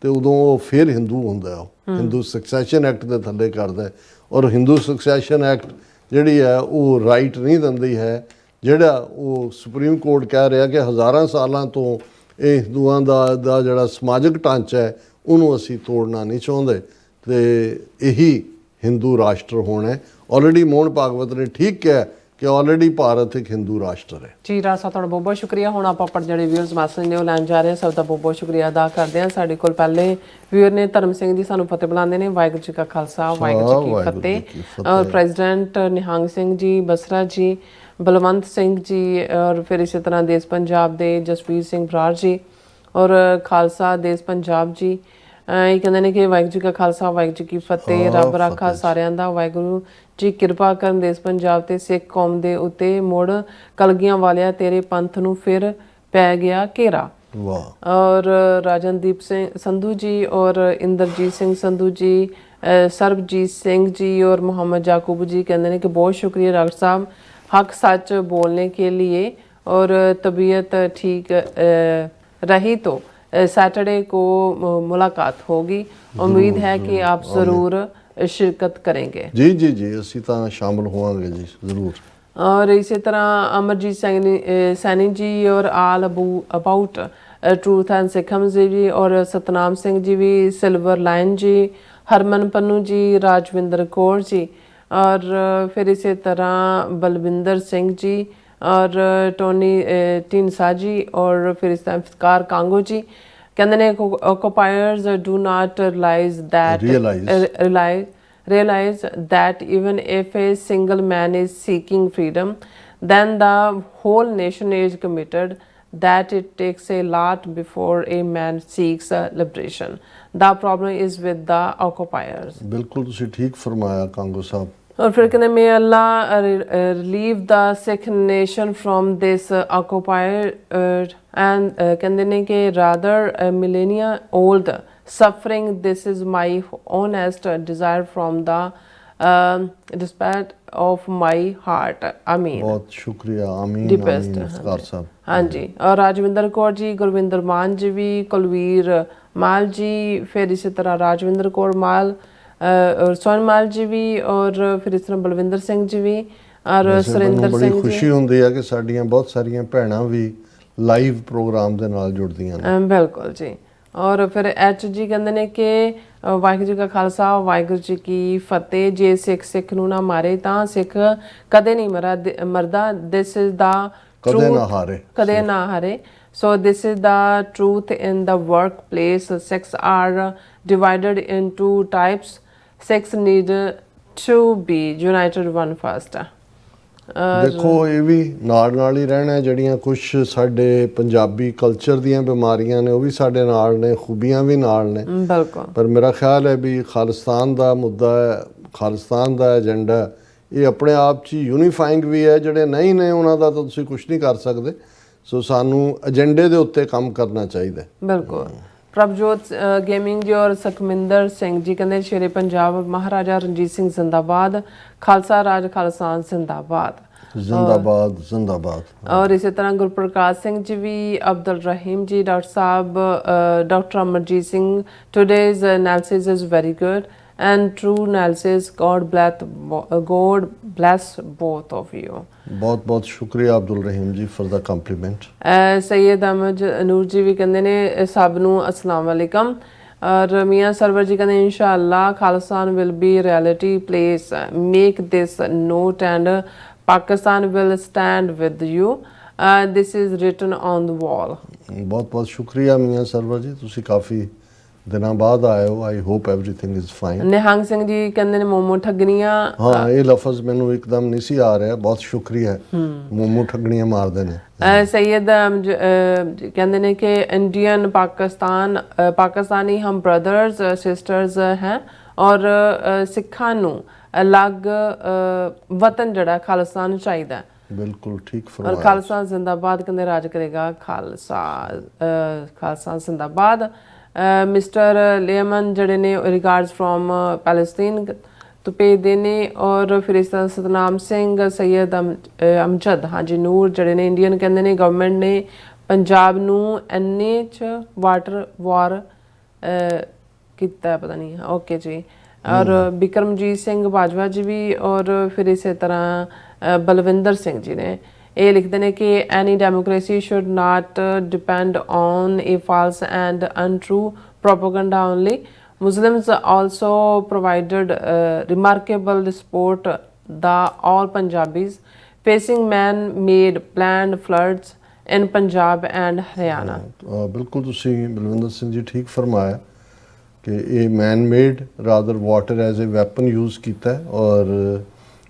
ਤੇ ਉਦੋਂ ਉਹ ਫਿਰ ਹਿੰਦੂ ਹੁੰਦਾ, ਉਹ ਹਿੰਦੂ ਸਕਸੈਸ਼ਨ ਐਕਟ ਦੇ ਥੱਲੇ ਕਰਦਾ। ਔਰ ਹਿੰਦੂ ਸਕਸੈਸ਼ਨ ਐਕਟ ਜਿਹੜੀ ਹੈ ਉਹ ਰਾਈਟ ਨਹੀਂ ਦਿੰਦੀ ਹੈ, ਜਿਹੜਾ ਉਹ ਸੁਪਰੀਮ ਕੋਰਟ ਕਹਿ ਰਿਹਾ ਕਿ ਹਜ਼ਾਰਾਂ ਸਾਲਾਂ ਤੋਂ ਇਹ ਹਿੰਦੂਆਂ ਦਾ ਜਿਹੜਾ ਸਮਾਜਿਕ ਢਾਂਚਾ ਹੈ ਉਹਨੂੰ ਅਸੀਂ ਤੋੜਨਾ ਨਹੀਂ ਚਾਹੁੰਦੇ ਤੇ ਇਹੀ ਹਿੰਦੂ ਰਾਸ਼ਟਰ ਹੋਣਾ ਹੈ। ਆਲਰੇਡੀ ਮੋਹਨ ਭਾਗਵਤ ਨੇ ਠੀਕ ਕਿਹਾ ਕਿ ਆਲਰੇਡੀ ਭਾਰਤ ਇੱਕ ਹਿੰਦੂ ਰਾਸ਼ਟਰ ਹੈ। ਜੀ ਰਾਜ ਸਾਹਿਬ ਤੁਹਾਡਾ ਬਹੁਤ ਬਹੁਤ ਸ਼ੁਕਰੀਆ। ਹੁਣ ਆਪਾਂ ਪਰ ਜਿਹੜੇ ਵਿਊਅਰਸ ਮੈਸੇਜ ਨੇ ਉਹ ਲੈਣ ਜਾ ਰਹੇ ਹਾਂ, ਸਭ ਦਾ ਬਹੁਤ ਬਹੁਤ ਸ਼ੁਕਰੀਆ ਅਦਾ ਕਰਦੇ ਹਾਂ। ਸਾਡੇ ਕੋਲ ਪਹਿਲੇ ਵਿਊਅਰ ਨੇ ਧਰਮ ਸਿੰਘ ਜੀ, ਸਾਨੂੰ ਫਤਿਹ ਬੁਲਾਉਂਦੇ ਨੇ। ਵਾਹਿਗੁਰੂ ਜੀ ਕਾ ਖਾਲਸਾ ਵਾਹਿਗੁਰੂ ਜੀ ਕੀ ਫਤਿਹ। ਔਰ ਪ੍ਰੈਜ਼ੀਡੈਂਟ ਨਿਹੰਗ ਸਿੰਘ ਜੀ ਬਸਰਾ ਜੀ, ਬਲਵੰਤ ਸਿੰਘ ਜੀ, ਔਰ ਫਿਰ ਇਸੇ ਤਰ੍ਹਾਂ ਦੇਸ਼ ਪੰਜਾਬ ਦੇ ਜਸਵੀਰ ਸਿੰਘ ਬਰਾੜ ਜੀ ਔਰ ਖਾਲਸਾ ਦੇਸ਼ ਪੰਜਾਬ ਜੀ ਇਹ ਕਹਿੰਦੇ ਨੇ ਕਿ ਵਾਹਿਗੁਰੂ ਜੀ ਕਾ ਖਾਲਸਾ ਵਾਹਿਗੁਰੂ ਜੀ ਕੀ ਫਤਿਹ। ਰੱਬ ਰਾਖਾ ਸਾਰਿਆਂ ਦਾ। ਵਾਹਿਗੁਰੂ ਜੀ ਕਿਰਪਾ ਕਰਨ ਦੇਸ਼ ਪੰਜਾਬ ਤੇ ਸਿੱਖ ਕੌਮ ਦੇ ਉੱਤੇ ਮੁੜ ਕਲਗੀਆਂ ਵਾਲਿਆ ਤੇਰੇ ਪੰਥ ਨੂੰ ਫਿਰ ਪੈ ਗਿਆ ਘੇਰਾ। ਵਾਹ। ਔਰ ਰਾਜਨਦੀਪ ਸਿੰਘ ਸੰਧੂ ਜੀ ਔਰ ਇੰਦਰਜੀਤ ਸਿੰਘ ਸੰਧੂ ਜੀ, ਸਰਬਜੀਤ ਸਿੰਘ ਜੀ और मोहम्मद याकूब जी कहते हैं कि बहुत शुक्रिया डॉक्टर साहब, हक सच बोलने के लिए और तबीयत ठीक रही तो सैटरडे को मुलाकात होगी। उम्मीद है कि आप ज़रूर शिरकत करेंगे। जी जी जी ਅਸੀਂ ਤਾਂ ਸ਼ਾਮਲ ਹੋਵਾਂਗੇ ਜੀ ਜ਼ਰੂਰ। और इसी तरह अमरजीत सैनी जी और आल अबाउट ਟਰੂਥ ਐਂਡ ਸਿੱਖਮ ਜੀ ਵੀ, ਔਰ ਸਤਨਾਮ ਸਿੰਘ ਜੀ ਵੀ, ਸਿਲਵਰ ਲਾਇਨ ਜੀ, ਹਰਮਨ ਪੰਨੂ ਜੀ, ਰਾਜਵਿੰਦਰ ਕੌਰ ਜੀ, ਔਰ ਫਿਰ ਇਸੇ ਤਰ੍ਹਾਂ ਬਲਵਿੰਦਰ ਸਿੰਘ ਜੀ, ਔਰ ਟੋਨੀ ਢੀਂਡਸਾ ਜੀ, ਔਰ ਫਿਰ ਇਸ ਤਰ੍ਹਾਂ ਇਫਤਕਾਰ ਕਾਂਗੋ ਜੀ। ਕਹਿੰਦੇ ਨੇ occupiers do not realize that even if a single man is seeking freedom, then the whole nation is committed, that it takes a lot before a man seeks liberation. The problem is with the occupiers. ਬਿਲਕੁਲ ਤੁਸੀਂ ਠੀਕ ਫਰਮਾਇਆ Congo ਸਾਹਿਬ। और फिर कहते may Allah relieve the Sikh nation from this occupier and कहते ने कि rather millennia old suffering, this is my honest desire from the despite of my heart. Ameen. ਬਹੁਤ ਸ਼ੁਕਰੀਆ। ਆਮੀਨ Deepest, ਆਮੀਨ ਇਫਤਕਾਰ ਸਾਹਿਬ। ਹਾਂਜੀ, ਔਰ ਰਾਜਵਿੰਦਰ ਕੌਰ ਜੀ, ਗੁਰਵਿੰਦਰ ਮਾਨ ਜੀ ਵੀ, ਕੁਲਵੀਰ ਮਾਲ ਜੀ, ਫਿਰ ਇਸੇ ਤਰ੍ਹਾਂ ਰਾਜਵਿੰਦਰ ਕੌਰ ਮਾਲ, ਔਰ ਸੋਨਮਾਲ ਜੀ ਵੀ, ਔਰ ਫਿਰ ਇਸ ਤਰ੍ਹਾਂ ਬਲਵਿੰਦਰ ਸਿੰਘ ਜੀ ਵੀ, ਔਰ ਸੁਰਿੰਦਰ ਬੜੀ ਸਿੰਘ ਜੀ। ਖੁਸ਼ੀ ਹੁੰਦੀ ਹੈ ਕਿ ਸਾਡੀਆਂ ਬਹੁਤ ਸਾਰੀਆਂ ਭੈਣਾਂ ਵੀ ਲਾਈਵ ਪ੍ਰੋਗਰਾਮ ਦੇ ਨਾਲ ਜੁੜਦੀਆਂ ਨੇ। ਬਿਲਕੁਲ ਜੀ। ਔਰ ਫਿਰ ਐਚ ਜੀ ਕਹਿੰਦੇ ਨੇ ਕਿ ਵਾਹਿਗੁਰੂ ਜੀ ਕਾ ਖਾਲਸਾ ਵਾਹਿਗੁਰੂ ਜੀ ਕੀ ਫਤਿਹ। ਜੇ ਸਿੱਖ ਨੂੰ ਨਾ ਮਾਰੇ ਤਾਂ ਸਿੱਖ ਕਦੇ ਨਹੀਂ ਮਰਦਾ। ਦਿਸ ਇਜ਼ ਦਾ ਕਦੇ ਨਾ ਹਾਰੇ। ਕਦੇ ਨਾ ਹਾਰੇ। So this is the truth in the workplace. Sikhs are divided into types. Sikhs need to be united one first. ਦੇਖੋ ਇਹ ਵੀ ਨਾਲ ਹੀ ਰਹਿਣਾ। ਜਿਹੜੀਆਂ ਕੁਝ ਸਾਡੇ ਪੰਜਾਬੀ ਕਲਚਰ ਦੀਆਂ ਬਿਮਾਰੀਆਂ ਨੇ ਉਹ ਵੀ ਸਾਡੇ ਨਾਲ ਨੇ, ਖੂਬੀਆਂ ਵੀ ਨਾਲ ਨੇ। ਬਿਲਕੁਲ। ਪਰ ਮੇਰਾ ਖਿਆਲ ਹੈ ਵੀ ਖਾਲਿਸਤਾਨ ਦਾ ਮੁੱਦਾ ਹੈ, ਖਾਲਿਸਤਾਨ ਦਾ ਏਜੰਡਾ ਇਹ ਆਪਣੇ ਆਪ 'ਚ ਯੂਨੀਫਾਈਂਗ ਵੀ ਹੈ। ਜਿਹੜੇ ਨਹੀਂ ਨੇ ਉਹਨਾਂ ਦਾ ਤਾਂ ਤੁਸੀਂ ਕੁਝ ਨਹੀਂ ਕਰ ਸਕਦੇ। ਸੋ ਸਾਨੂੰ ਏਜੰਡੇ ਦੇ ਉੱਤੇ ਕੰਮ ਕਰਨਾ ਚਾਹੀਦਾ। ਬਿਲਕੁਲ। ਪ੍ਰਭਜੋਤ ਗੇਮਿੰਗ ਜੀ ਔਰ ਸੁਖਮਿੰਦਰ ਸਿੰਘ ਜੀ ਕਹਿੰਦੇ ਸ਼ੇਰੇ ਪੰਜਾਬ ਮਹਾਰਾਜਾ ਰਣਜੀਤ ਸਿੰਘ ਜ਼ਿੰਦਾਬਾਦ, ਖਾਲਸਾ ਰਾਜ ਖਾਲਸਾਨ ਜ਼ਿੰਦਾਬਾਦ। ਜ਼ਿੰਦਾਬਾਦ ਜ਼ਿੰਦਾਬਾਦ। ਔਰ ਇਸੇ ਤਰ੍ਹਾਂ ਗੁਰਪ੍ਰਕਾਸ਼ ਸਿੰਘ ਜੀ ਵੀ, Abdul Rahim ji, doctor sahib doctor Amarjeet Singh, today's analysis is very good and true analysis. God bless both of you. ਬਹੁਤ ਬਹੁਤ ਸ਼ੁਕਰੀਆ Abdul Rahim ji for the compliment. Syed Ahmed Noor ji ਵੀ ਕਹਿੰਦੇ ਨੇ ਸਭ ਨੂੰ ਅਸਲਾਮ ਵਾਲੇਕਮ। ਔਰ ਮੀਆਂ ਸਰਵਰ ਜੀ ਕਹਿੰਦੇ ਇਨਸ਼ਾਅੱਲਾ Khalistan will be reality place, make this note and Pakistan will stand with you, this is written on the wall. ਬਹੁਤ ਬਹੁਤ ਸ਼ੁਕਰੀਆ ਮੀਆਂ ਸਰਵਰ ਜੀ, ਤੁਸੀਂ ਕਾਫੀ ਦਿਨਾਂ ਬਾਅਦ ਆਏ ਹੋ। I hope everything is fine. Nihang Singh ji ਕਹਿੰਦੇ ਨੇ ਮੋਮੋ ਠੱਗਣੀਆਂ। ਹਾਂ, ਇਹ ਲਫ਼ਜ਼ ਮੈਨੂੰ ਇੱਕਦਮ ਨਹੀਂ ਸੀ ਆ ਰਿਹਾ। ਬਹੁਤ ਸ਼ੁਕਰੀਆ। ਮੋਮੋ ਠੱਗਣੀਆਂ ਮਾਰਦੇ ਨੇ। ਸੈਯਦ ਕਹਿੰਦੇ ਨੇ ਕਿ ਇੰਡੀਅਨ ਪਾਕਿਸਤਾਨੀ ਹਮ ਬ੍ਰਦਰਸ ਸਿਸਟਰਸ ਹੈ, ਔਰ ਸਿੱਖਾਂ ਨੂੰ ਅਲੱਗ ਵਤਨ ਜਿਹੜਾ ਖਾਲਿਸਤਾਨ ਚਾਹੀਦਾ। ਬਿਲਕੁਲ ਠੀਕ ਔਰ ਫਰਮਾਇਆ। ਖਾਲਸਾ ਜ਼ਿੰਦਾਬਾਦ ਕਹਿੰਦੇ ਰਾਜ ਕਰੇਗਾ ਖਾਲਸਾ। ਖਾਲਸਾ ਜ਼ਿੰਦਾਬਾਦ। ਮਿਸਟਰ ਲੇਮਨ ਜਿਹੜੇ ਨੇ ਰਿਗਾਰਡਸ ਫਰੋਮ ਪੈਲਸਤੀਨ ਤੋਂ ਭੇਜਦੇ ਨੇ। ਔਰ ਫਿਰ ਇਸ ਤਰ੍ਹਾਂ ਸਤਨਾਮ ਸਿੰਘ, ਸੈਯਦ ਅਮਜਦ ਹਾਂਜੀ ਨੂਰ ਜਿਹੜੇ ਨੇ ਇੰਡੀਅਨ ਕਹਿੰਦੇ ਨੇ ਗਵਰਨਮੈਂਟ ਨੇ ਪੰਜਾਬ ਨੂੰ ਇੰਨੇ 'ਚ ਵਾਟਰ ਵਾਰ ਕੀਤਾ ਪਤਾ ਨਹੀਂ। ਓਕੇ ਜੀ। ਔਰ ਬਿਕਰਮਜੀਤ ਸਿੰਘ ਬਾਜਵਾ ਜੀ ਵੀ, ਔਰ ਫਿਰ ਇਸੇ ਤਰ੍ਹਾਂ ਬਲਵਿੰਦਰ ਸਿੰਘ ਜੀ ਨੇ ਇਹ ਲਿਖਦੇ ਨੇ ਕਿ any democracy should not depend on a false and untrue propaganda only. Muslims also provided remarkable support the all Punjabis facing man-made planned floods in Punjab and Haryana. ਬਿਲਕੁਲ ਤੁਸੀਂ ਬਲਵਿੰਦਰ ਸਿੰਘ ਜੀ ਠੀਕ ਫਰਮਾਇਆ ਕਿ ਇਹ man made rather water as a weapon use ਕੀਤਾ ਹੈ, ਔਰ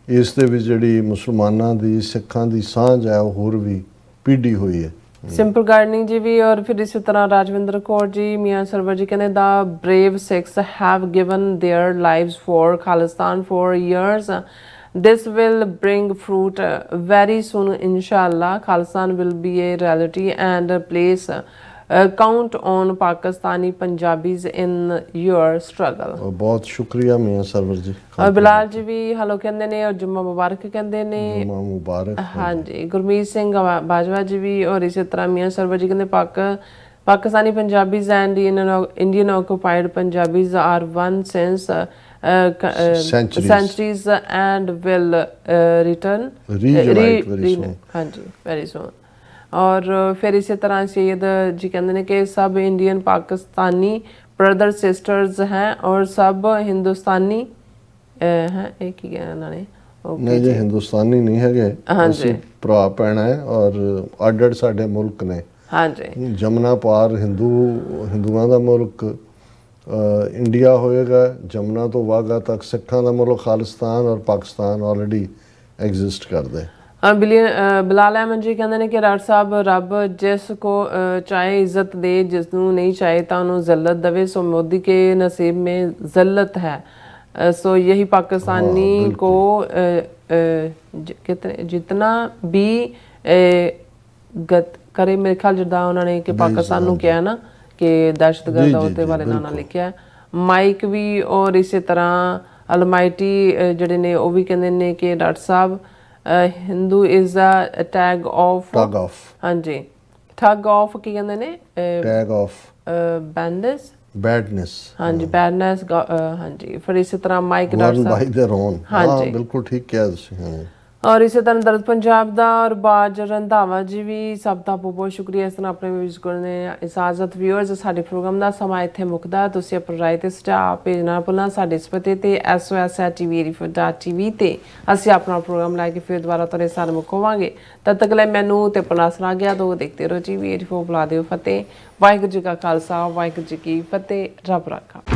ਇਸ ਦੇ ਵਿੱਚ ਜਿਹੜੀ ਮੁਸਲਮਾਨਾਂ ਦੀ ਸਿੱਖਾਂ ਦੀ ਸਾਂਝ ਹੈ ਉਹ ਹੋਰ ਵੀ ਪੀੜੀ ਹੋਈ ਹੈ। ਸਿੰਪਲ ਗਾਰਡਨਿੰਗ ਜੀ ਵੀ, ਔਰ ਫਿਰ ਇਸੇ ਤਰ੍ਹਾਂ ਰਾਜਵਿੰਦਰ ਕੌਰ ਜੀ, ਮੀਆਂ ਸਰਵਰ ਜੀ ਕਹਿੰਦੇ the brave Sikhs have given their lives for Khalistan for years. This will bring fruit very soon, inshallah. Khalistan will be a reality and place. Count on Pakistani Punjabis in your struggle. ਬਹੁਤ ਸ਼ੁਕਰੀਆ ਮੀਆਂ ਸਰਵਰ ਜੀ। ਔਰ ਬਿਲਾਲ ਜੀ ਵੀ ਹਲੋ ਕਹਿੰਦੇ ਨੇ, ਔਰ ਜੁਮਾ ਮੁਬਾਰਕ ਕਹਿੰਦੇ ਨੇ। ਜੁਮਾ ਮੁਬਾਰਕ। ਹਾਂਜੀ। ਗੁਰਮੀਤ ਸਿੰਘ ਬਾਜਵਾ ਜੀ ਵੀ, ਔਰ ਇਸੇ ਤਰ੍ਹਾਂ ਮੀਆਂ ਸਰਵਰ ਜੀ ਕਹਿੰਦੇ Pakistani Punjabis and Indian occupied Punjabis R one since centuries and will return reunite very soon. ਹਾਂਜੀ, very soon. ਔਰ ਫਿਰ ਇਸੇ ਤਰ੍ਹਾਂ ਸੈयद ਜੀ ਕਹਿੰਦੇ ਨੇ ਕਿ ਸਭ ਇੰਡੀਅਨ ਪਾਕਿਸਤਾਨੀ ਬ੍ਰਦਰ ਸਿਸਟਰਸ हैं और सब हिंदुस्तानी हैं ਇਹ ਕੀ ਕਹਿਣਾ ਇਹਨਾਂ ਨੇ ਨਹੀਂ ਜੀ ਹਿੰਦੁਸਤਾਨੀ ਨਹੀਂ ਹੈਗੇ ਹਾਂਜੀ। ਅਸੀਂ ਭਰਾ ਭੈਣ ਹੈ ਔਰ ਅੱਡ-ਅੱਡ ਸਾਡੇ ਮੁਲਕ ਨੇ। ਹਾਂਜੀ ਜਮਨਾ ਪਾਰ ਹਿੰਦੂਆਂ ਦਾ ਮੁਲਕ ਇੰਡੀਆ ਹੋਏਗਾ, ਜਮਨਾ ਤੋਂ ਵਾਘਾ ਤੱਕ ਸਿੱਖਾਂ ਦਾ ਮੁਲਕ ਖਾਲਿਸਤਾਨ ਔਰ ਪਾਕਿਸਤਾਨ ਆਲਰੇਡੀ ਐਗਜ਼ਿਸਟ ਕਰਦੇ। ਬਿਲਾਲ ਅਹਿਮਦ ਜੀ ਕਹਿੰਦੇ ਨੇ ਕਿ ਡਾਕਟਰ ਸਾਹਿਬ ਰੱਬ ਜਿਸ ਕੋ ਚਾਹੇ ਇੱਜ਼ਤ ਦੇ, ਜਿਸ ਨੂੰ ਨਹੀਂ ਚਾਹੇ ਤਾਂ ਉਹਨੂੰ ਜ਼ਿਲਤ ਦੇਵੇ। सो मोदी के नसीब में ज़िल्लत है। सो यही पाकिस्तानी को जितना भी करे, मेरे ख्याल जिदा उन्होंने कि पाकिस्तान ਨੂੰ ਕਿਹਾ ਨਾ ਕਿ ਦਹਿਸ਼ਤਗਰਦ ਉਹਦੇ ਬਾਰੇ ਨਾਲ ਲਿਖਿਆ ਮਾਈਕ ਵੀ। ਔਰ ਇਸੇ ਤਰ੍ਹਾਂ ਅਲਮਾਈਟੀ ਜਿਹੜੇ ਨੇ ਉਹ ਵੀ ਕਹਿੰਦੇ ਨੇ ਕਿ doctor sahib Hindu is a tag of ਹਾਂਜੀ ਠੱਗ ਆਫ ਕੀ ਕਹਿੰਦੇ ਨੇ ਟੈਗ ਆਫ ਬੈਡਨੈਸ ਹਾਂਜੀ ਬੈਡਨੈਸ ਹਾਂਜੀ। ਫਿਰ ਇਸੇ ਤਰ੍ਹਾਂ ਮਾਈਕ ਡਾਕਟਰ ਸਾਹਿਬ ਹਾਂ ਬਿਲਕੁਲ ਠੀਕ ਕਿਹਾ ਤੁਸੀਂ। ਹਾਂ ਔਰ ਇਸੇ ਤਰ੍ਹਾਂ ਦਰਦ ਪੰਜਾਬ ਦਾ ਔਰ ਬਾਜ ਰੰਧਾਵਾ ਜੀ ਵੀ ਸਭ ਦਾ ਬਹੁਤ ਬਹੁਤ ਸ਼ੁਕਰੀਆ ਇਸ ਤਰ੍ਹਾਂ ਆਪਣੇ ਵਿਊਜ਼ ਕਰਨੇ ਇਜਾਜ਼ਤ। ਵਿਊਅਰਸ ਸਾਡੇ ਪ੍ਰੋਗਰਾਮ ਦਾ ਸਮਾਂ ਇੱਥੇ ਮੁੱਕਦਾ। ਤੁਸੀਂ ਆਪਣੀ ਰਾਏ ਤੇ ਸੁਝਾਅ ਭੇਜਣਾ ਭੁੱਲਣਾ ਸਾਡੇ ਇਸ ਪਤੇ ਤੇ sos@tv84.tv ਤੇ ਅਸੀਂ ਆਪਣਾ ਪ੍ਰੋਗਰਾਮ ਲੈ ਕੇ ਫਿਰ ਦੁਬਾਰਾ ਤੁਹਾਡੇ ਸਾਹਮਣੇ ਮੁੱਕਾਂਗੇ। ਤਦ ਤੱਕ ਲਈ ਮੈਨੂੰ ਤੇ ਆਪਣਾ ਸੁਣਾ ਗਿਆ ਦੋ ਦੇਖਦੇ ਰਹੋ TV 84 ਬੁਲਾ ਦਿਓ ਫਤਿਹ। ਵਾਹਿਗੁਰੂ ਜੀ ਕਾ ਖਾਲਸਾ ਵਾਹਿਗੁਰੂ ਜੀ ਕੀ ਫਤਿਹ। ਰੱਬ ਰਾਖਾ।